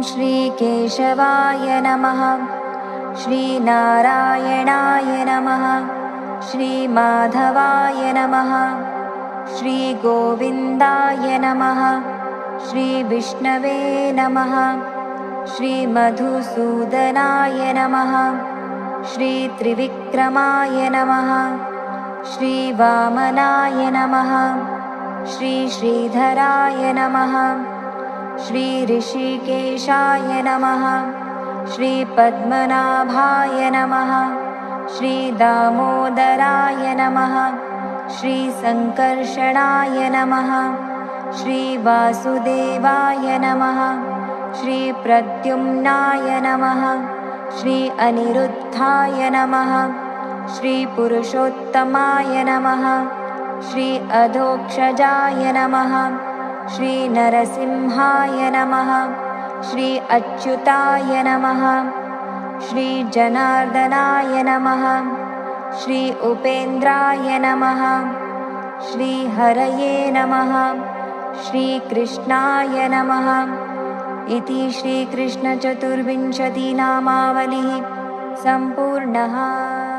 श्रीकेशवाय नमः। श्रीनारायणाय नमः। श्रीमाधवाय नमः। श्रीगोविन्दाय नमः। श्रीविष्णवे नमः। श्रीमधुसूदनाय नमः। श्रीत्रिविक्रमाय नमः। श्रीवामनाय नमः। श्रीश्रीधराय नमः। श्रीऋषिकेशाय नमः। श्रीपद्मनाभाय नमः। श्रीदामोदराय नमः। श्रीसङ्कर्षणाय नमः। श्रीवासुदेवाय नमः। श्रीप्रद्युम्नाय नमः। श्री अनिरुद्धाय नमः। श्रीपुरुषोत्तमाय नमः। श्री अधोक्षजाय नमः। श्रीनरसिंहाय नमः। श्री अच्युताय नमः। श्रीजनार्दनाय नमः। श्री उपेन्द्राय नमः। श्रीहरये नमः। श्रीकृष्णाय नमः। इति श्रीकृष्णचतुर्विंशतिनामावलिः सम्पूर्णः।